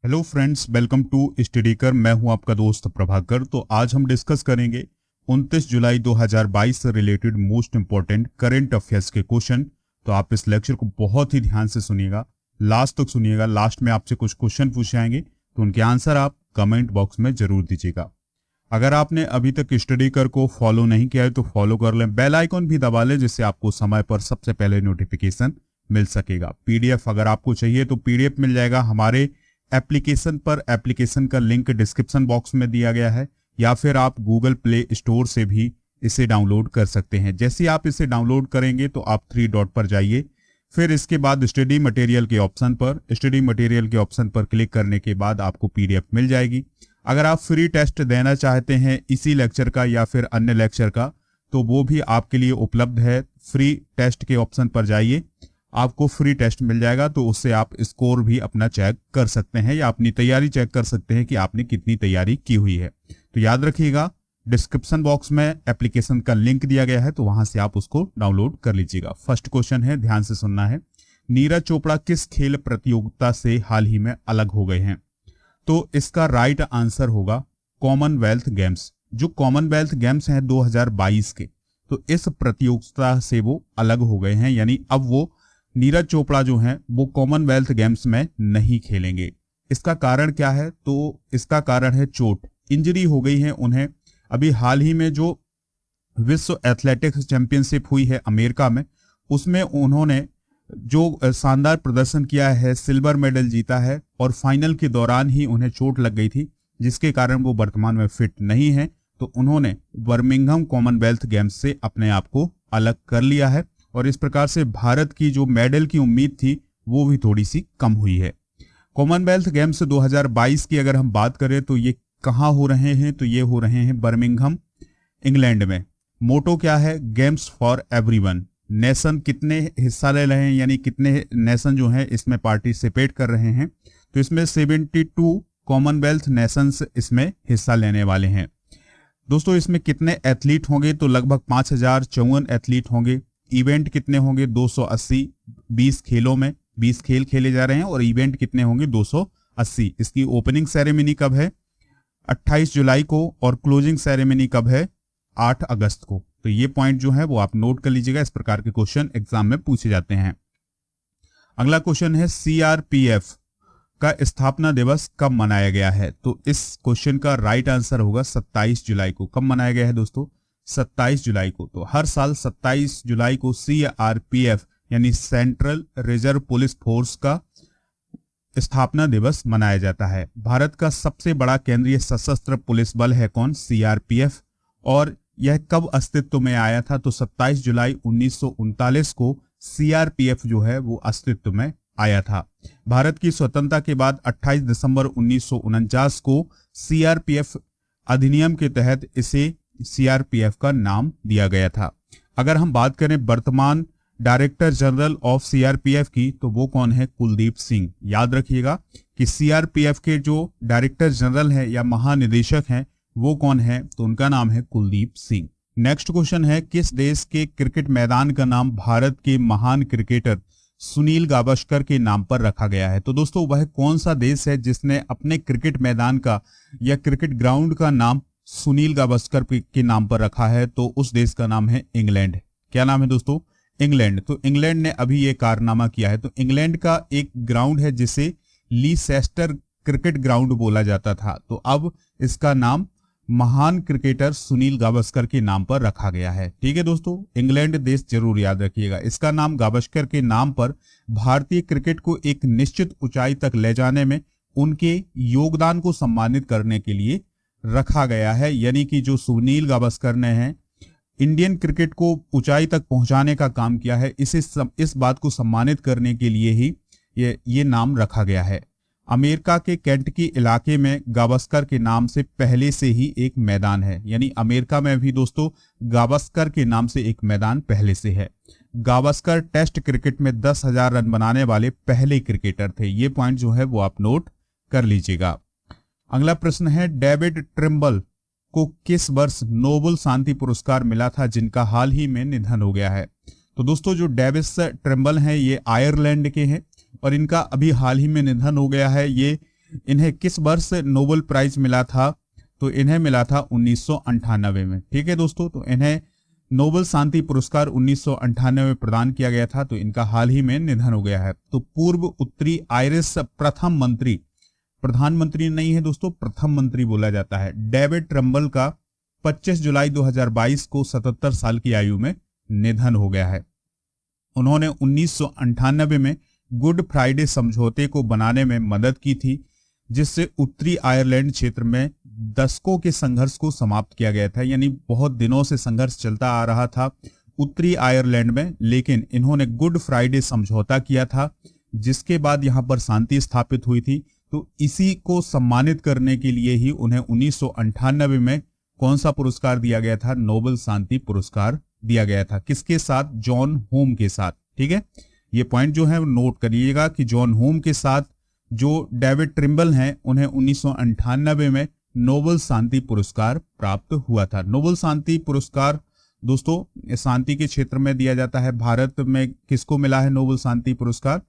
Hello friends, welcome to study कर। मैं हूं आपका दोस्त प्रभाकर। तो आज हम डिस्कस करेंगे 29 जुलाई 2022 से related most important current affairs के क्वेश्चन। तो आप इस लेक्चर को बहुत ही ध्यान से सुनिएगा, लास्ट तक सुनिएगा। लास्ट में आपसे कुछ क्वेश्चन पूछे जाएंगे, तो उनके आंसर आप कमेंट बॉक्स में जरूर दीजिएगा। अगर आपने अभी तक स्टडी कर को फॉलो नहीं किया है तो फॉलो कर लें, बेल आइकॉन भी दबा लें, जिससे आपको समय पर सबसे पहले नोटिफिकेशन मिल सकेगा। पीडीएफ अगर आपको चाहिए तो पीडीएफ मिल जाएगा हमारे एप्लीकेशन पर। एप्लीकेशन का लिंक डिस्क्रिप्शन बॉक्स में दिया गया है, या फिर आप गूगल प्ले स्टोर से भी इसे डाउनलोड कर सकते हैं। जैसे ही आप इसे डाउनलोड करेंगे तो आप 3 डॉट पर जाइए, फिर इसके बाद स्टडी मटेरियल के ऑप्शन पर क्लिक करने के बाद आपको पीडीएफ मिल जाएगी। अगर आप फ्री टेस्ट देना चाहते हैं इसी लेक्चर का या फिर अन्य लेक्चर का, तो वो भी आपके लिए उपलब्ध है। फ्री टेस्ट के ऑप्शन पर जाइए, आपको फ्री टेस्ट मिल जाएगा, तो उससे आप स्कोर भी अपना चेक कर सकते हैं या अपनी तैयारी चेक कर सकते हैं कि आपने कितनी तैयारी की हुई है। तो याद रखिएगा, डिस्क्रिप्शन बॉक्स में एप्लीकेशन का लिंक दिया गया है, तो वहां से आप उसको डाउनलोड कर लीजिएगा। फर्स्ट क्वेश्चन है, ध्यान से सुनना है। नीरज चोपड़ा किस खेल प्रतियोगिता से हाल ही में अलग हो गए हैं? तो इसका राइट आंसर होगा कॉमनवेल्थ गेम्स। जो कॉमनवेल्थ गेम्स हैं 2022 के, तो इस प्रतियोगिता से वो अलग हो गए हैं। यानी अब वो नीरज चोपड़ा जो हैं वो कॉमनवेल्थ गेम्स में नहीं खेलेंगे। इसका कारण क्या है? तो इसका कारण है चोट, इंजरी हो गई है उन्हें। अभी हाल ही में जो विश्व एथलेटिक्स चैंपियनशिप हुई है अमेरिका में, उसमें उन्होंने जो शानदार प्रदर्शन किया है, सिल्वर मेडल जीता है, और फाइनल के दौरान ही उन्हें चोट लग गई थी, जिसके कारण वो वर्तमान में फिट नहीं है। तो उन्होंने बर्मिंघम कॉमनवेल्थ गेम्स से अपने आप को अलग कर लिया है, और इस प्रकार से भारत की जो मेडल की उम्मीद थी वो भी थोड़ी सी कम हुई है। कॉमनवेल्थ गेम्स 2022 की अगर हम बात करें तो ये कहाँ हो रहे हैं? तो ये हो रहे हैं बर्मिंघम, इंग्लैंड में। मोटो क्या है? Games for everyone. नेशन कितने हिस्सा ले रहे हैं, यानी कितने नेशन जो हैं इसमें पार्टिसिपेट कर रहे हैं? तो इसमें 72 कॉमनवेल्थ नेशंस इसमें हिस्सा लेने वाले हैं। दोस्तों, इसमें कितने एथलीट होंगे? तो लगभग 5054 एथलीट होंगे। इवेंट कितने होंगे? 280। 20 खेलों में 20 खेल खेले जा रहे हैं, और इवेंट कितने होंगे? 280। इसकी ओपनिंग सेरेमनी कब है? 28 जुलाई को, और क्लोजिंग सेरेमनी कब है? 8 अगस्त को। तो ये पॉइंट जो है वो आप नोट कर लीजिएगा, इस प्रकार के क्वेश्चन एग्जाम में पूछे जाते हैं। अगला क्वेश्चन है, सीआरपीएफ का स्थापना दिवस कब मनाया गया है? तो इस क्वेश्चन का राइट आंसर होगा 27 जुलाई को। कब मनाया गया है दोस्तों? 27 जुलाई को। तो हर साल 27 जुलाई को सीआरपीएफ यानी सेंट्रल रिजर्व पुलिस फोर्स का स्थापना दिवस मनाया जाता है। भारत का सबसे बड़ा केंद्रीय सशस्त्र पुलिस बल है कौन? सीआरपीएफ। और यह कब अस्तित्व में आया था? तो 27 जुलाई 1939 को सीआरपीएफ जो है वो अस्तित्व में आया था। भारत की स्वतंत्रता के बाद 28 दिसंबर 1949 को सीआरपीएफ अधिनियम के तहत इसे सीआरपीएफ का नाम दिया गया था। अगर हम बात करें वर्तमान डायरेक्टर जनरल ऑफ सीआरपीएफ की, तो वो कौन है? कुलदीप सिंह। याद रखिएगा कि सीआरपीएफ के जो डायरेक्टर जनरल हैं या महानिदेशक हैं वो कौन है? तो उनका नाम है कुलदीप सिंह। नेक्स्ट क्वेश्चन है, किस देश के क्रिकेट मैदान का नाम भारत के महान क्रिकेटर सुनील गावस्कर के नाम पर रखा गया है? तो दोस्तों, वह कौन सा देश है जिसने अपने क्रिकेट मैदान का या क्रिकेट ग्राउंड का नाम सुनील गावस्कर के नाम पर रखा है? तो उस देश का नाम है इंग्लैंड। क्या नाम है दोस्तों? इंग्लैंड। तो इंग्लैंड ने अभी ये कारनामा किया है। तो इंग्लैंड का एक ग्राउंड है जिसे लीसेस्टर क्रिकेट ग्राउंड बोला जाता था, तो अब इसका नाम महान क्रिकेटर सुनील गावस्कर के नाम पर रखा गया है। ठीक है दोस्तों, इंग्लैंड देश जरूर याद रखिएगा। इसका नाम गावस्कर के नाम पर भारतीय क्रिकेट को एक निश्चित ऊंचाई तक ले जाने में उनके योगदान को सम्मानित करने के लिए रखा गया है। यानी कि जो सुनील गावस्कर ने है इंडियन क्रिकेट को ऊंचाई तक पहुंचाने का काम किया है, इस बात को सम्मानित करने के लिए ही ये नाम रखा गया है। अमेरिका के केंटकी इलाके में गावस्कर के नाम से पहले से ही एक मैदान है। यानी अमेरिका में भी दोस्तों गावस्कर के नाम से एक मैदान पहले से है। गावस्कर टेस्ट क्रिकेट में 10,000 रन बनाने वाले पहले क्रिकेटर थे। ये पॉइंट जो है वो आप नोट कर लीजिएगा। अगला प्रश्न है, डेविड ट्रिम्बल को किस वर्ष नोबेल शांति पुरस्कार मिला था, जिनका हाल ही में निधन हो गया है? तो दोस्तों, जो डेविस ट्रिम्बल हैं ये आयरलैंड के हैं, और इनका अभी हाल ही में निधन हो गया है। ये इन्हें किस वर्ष नोबेल प्राइज मिला था? तो इन्हें मिला था 1998 में। ठीक है दोस्तों, तो इन्हें नोबेल शांति पुरस्कार 1998 में प्रदान किया गया था। तो इनका हाल ही में निधन हो गया है। तो पूर्व उत्तरी आयरिश प्रथम मंत्री, प्रधानमंत्री नहीं है दोस्तों, प्रथम मंत्री बोला जाता है, डेविड ट्रम्बल का 25 जुलाई 2022 को 77 साल की आयु में निधन हो गया है। उन्होंने 1998 में गुड फ्राइडे समझौते को बनाने में मदद की थी, जिससे उत्तरी आयरलैंड क्षेत्र में दशकों के संघर्ष को समाप्त किया गया था। यानी बहुत दिनों से संघर्ष चलता आ रहा था उत्तरी आयरलैंड में, लेकिन इन्होंने गुड फ्राइडे समझौता किया था, जिसके बाद यहां पर शांति स्थापित हुई थी। तो इसी को सम्मानित करने के लिए ही उन्हें 1998 में कौन सा पुरस्कार दिया गया था? नोबेल शांति पुरस्कार दिया गया था। किसके साथ? जॉन होम के साथ। ठीक है, ये पॉइंट जो है नोट करिएगा कि जॉन होम के साथ जो डेविड ट्रिम्बल हैं, उन्हें 1998 में नोबेल शांति पुरस्कार प्राप्त हुआ था। नोबेल शांति पुरस्कार दोस्तों शांति के क्षेत्र में दिया जाता है। भारत में किसको मिला है नोबेल शांति पुरस्कार?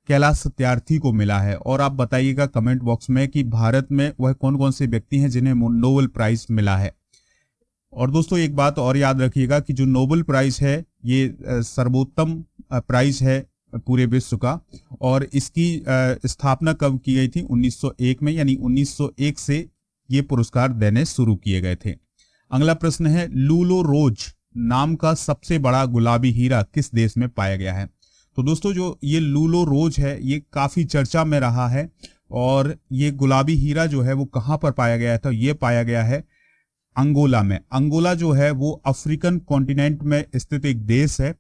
कैलाश सत्यार्थी को मिला है। और आप बताइएगा कमेंट बॉक्स में कि भारत में वह कौन कौन से व्यक्ति हैं जिन्हें नोबेल प्राइज मिला है। और दोस्तों एक बात और याद रखिएगा कि जो नोबेल प्राइज है ये सर्वोत्तम प्राइज है पूरे विश्व का, और इसकी स्थापना कब की गई थी? 1901 में। यानी 1901 से ये पुरस्कार देने शुरू किए गए थे। अगला प्रश्न है, लूलो रोज नाम का सबसे बड़ा गुलाबी हीरा किस देश में पाया गया है? तो दोस्तों जो ये लूलो रोज है ये काफी चर्चा में रहा है, और ये गुलाबी हीरा जो है वो कहाँ पर पाया गया है? तो ये पाया गया है अंगोला में। अंगोला जो है वो अफ्रीकन कॉन्टिनेंट में स्थित एक देश है,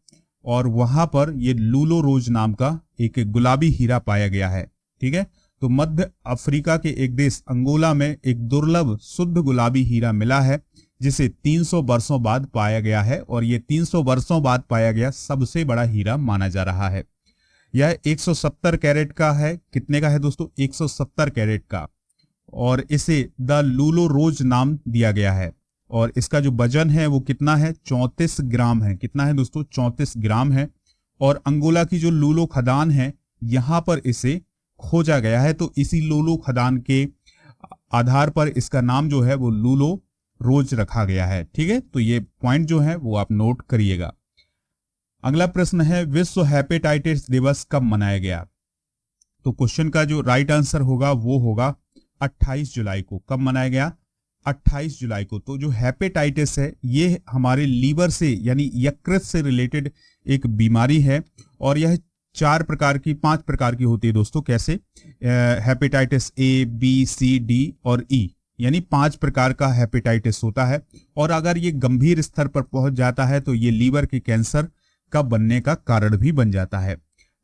और वहां पर ये लूलो रोज नाम का एक गुलाबी हीरा पाया गया है। ठीक है, तो मध्य अफ्रीका के एक देश अंगोला में एक दुर्लभ शुद्ध गुलाबी हीरा मिला है, जिसे 300 वर्षों बाद पाया गया है, और ये 300 वर्षों बाद पाया गया सबसे बड़ा हीरा माना जा रहा है। यह 170 कैरेट का है। कितने का है दोस्तों? 170 कैरेट का, और इसे द लूलो रोज नाम दिया गया है। और इसका जो वजन है वो कितना है? 34 ग्राम है। कितना है दोस्तों? 34 ग्राम है। और अंगोला की जो लूलो खदान है यहां पर इसे खोजा गया है, तो इसी लूलो खदान के आधार पर इसका नाम जो है वो लूलो रोज रखा गया है। ठीक है, तो ये पॉइंट जो है वो आप नोट करिएगा। अगला प्रश्न है, विश्व हेपेटाइटिस दिवस कब मनाया गया? तो क्वेश्चन का जो राइट आंसर होगा वो होगा 28 जुलाई को। कब मनाया गया? 28 जुलाई को। तो जो हेपेटाइटिस है ये हमारे लीवर से यानी यकृत से रिलेटेड एक बीमारी है, और यह 5 प्रकार की होती है दोस्तों। कैसे? Hepatitis A, B, C, D और E, यानी 5 प्रकार का हेपेटाइटिस होता है। और अगर ये गंभीर स्तर पर पहुंच जाता है तो ये लीवर के कैंसर का बनने का कारण भी बन जाता है।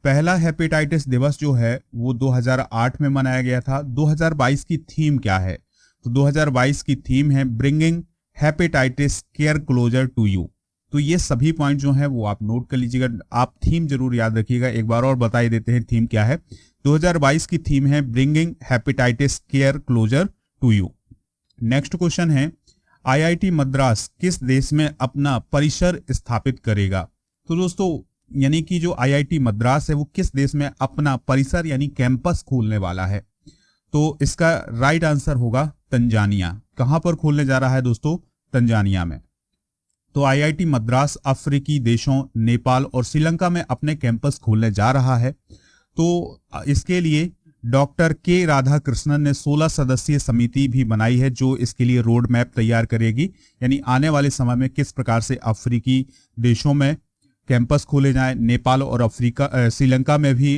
पहला हेपेटाइटिस दिवस जो है वो 2008 में मनाया गया था। 2022 की थीम क्या है? तो 2022 की थीम है bringing hepatitis care closer to you. तो ये सभी पॉइंट जो हैं वो आप नोट कर लीजिएगा। आप थीम जरूर याद रखिएगा। एक बार और बता ही देते हैं थीम क्या है। 2022 की थीम है bringing hepatitis care closer to you. Next question है, आईआईटी मद्रास किस देश में अपना परिसर स्थापित करेगा? तो दोस्तों यानी कि जो आईआईटी मद्रास है वो किस देश में अपना परिसर यानी कैंपस खोलने वाला है? तो इसका राइट आंसर होगा तंजानिया। कहां पर खोलने जा रहा है दोस्तों? तंजानिया में। तो आईआईटी मद्रास अफ्रीकी देशों नेपाल और श्रीलंका में अपने कैंपस खोलने जा रहा है। तो इसके लिए डॉक्टर के राधाकृष्णन ने 16 सदस्यीय समिति भी बनाई है जो इसके लिए रोड मैप तैयार करेगी, यानी आने वाले समय में किस प्रकार से अफ्रीकी देशों में कैंपस खोले जाएं, नेपाल और अफ्रीका श्रीलंका में भी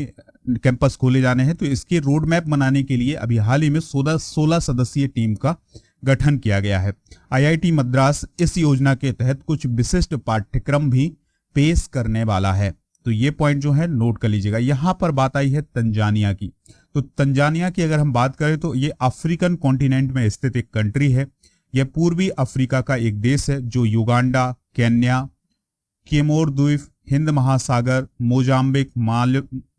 कैंपस खोले जाने हैं। तो इसके रोड मैप बनाने के लिए अभी हाल ही में 16 सदस्यीय टीम का गठन किया गया है। आईआईटी मद्रास इस योजना के तहत कुछ विशिष्ट पाठ्यक्रम भी पेश करने वाला है। तो ये पॉइंट जो है नोट कर लीजिएगा। यहां पर बात आई है तंजानिया की। तो तंजानिया की अगर हम बात करें तो ये अफ्रीकन कॉन्टिनेंट में स्थित एक कंट्री है। यह पूर्वी अफ्रीका का एक देश है जो युगांडा, केन्या, केमोर द्वीप, हिंद महासागर, Mozambique,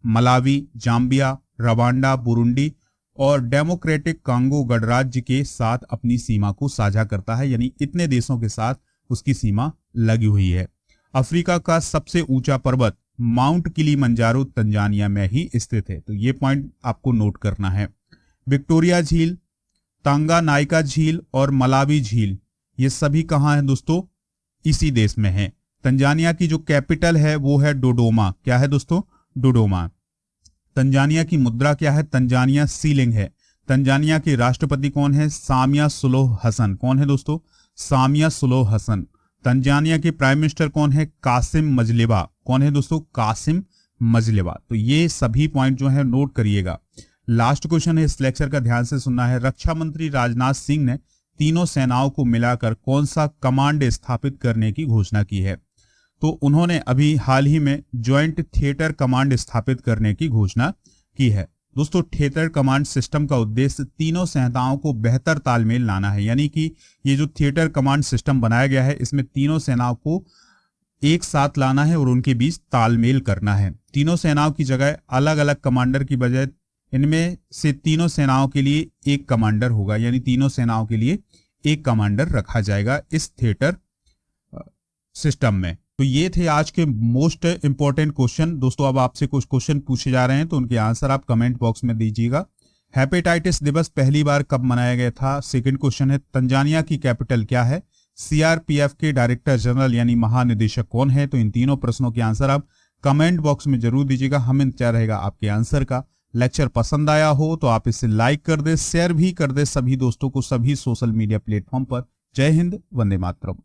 Malawi, Zambia, Rwanda, Burundi और डेमोक्रेटिक कांगो गणराज्य के साथ अपनी सीमा को साझा करता है। यानी इतने देशों के साथ उसकी सीमा लगी हुई है। अफ्रीका का सबसे ऊंचा पर्वत माउंट किलीमंजारो तंजानिया में ही स्थित है। तो ये पॉइंट आपको नोट करना है। विक्टोरिया झील, तांगानाइका झील और मलावी झील, ये सभी कहाँ है दोस्तों? इसी देश में है। तंजानिया की जो कैपिटल है वो है डोडोमा। क्या है दोस्तों? डोडोमा। तंजानिया की मुद्रा क्या है? तंजानिया सीलिंग है। तंजानिया के राष्ट्रपति कौन है? सामिया सुलूह हसन। कौन है दोस्तों? सामिया सुलूह हसन। तंजानिया के प्राइम मिनिस्टर कौन है? कासिम मजलिबा। कौन है दोस्तों? कासिम मजलिबा। तो ये सभी पॉइंट जो है नोट करिएगा। लास्ट क्वेश्चन है, इस लेक्चर का ध्यान से सुनना है। रक्षा मंत्री राजनाथ सिंह ने तीनों सेनाओं को मिलाकर कौन सा कमांड स्थापित करने की घोषणा की है? तो उन्होंने अभी हाल ही में ज्वाइंट थिएटर कमांड स्थापित करने की घोषणा की है। दोस्तों, थिएटर कमांड सिस्टम का उद्देश्य तीनों सेनाओं को बेहतर तालमेल लाना है। यानी कि ये जो थिएटर कमांड सिस्टम बनाया गया है, इसमें तीनों सेनाओं को एक साथ लाना है और उनके बीच तालमेल करना है। तीनों सेनाओं की जगह अलग अलग कमांडर की बजाय इनमें से तीनों सेनाओं के लिए एक कमांडर होगा। यानी तीनों सेनाओं के लिए एक कमांडर रखा जाएगा इस थिएटर सिस्टम में। तो ये थे आज के मोस्ट इंपॉर्टेंट क्वेश्चन। दोस्तों, अब आपसे कुछ क्वेश्चन पूछे जा रहे हैं तो उनके आंसर आप कमेंट बॉक्स में दीजिएगा। हेपेटाइटिस दिवस पहली बार कब मनाया गया था? सेकंड क्वेश्चन है, तंजानिया की कैपिटल क्या है? सीआरपीएफ के डायरेक्टर जनरल यानी महानिदेशक कौन है? तो इन तीनों प्रश्नों के आंसर आप कमेंट बॉक्स में जरूर दीजिएगा। हमें इंतजार रहेगा आपके आंसर का। लेक्चर पसंद आया हो तो आप इसे लाइक कर दे, शेयर भी कर दे सभी दोस्तों को, सभी सोशल मीडिया प्लेटफॉर्म पर। जय हिंद, वंदे मातरम।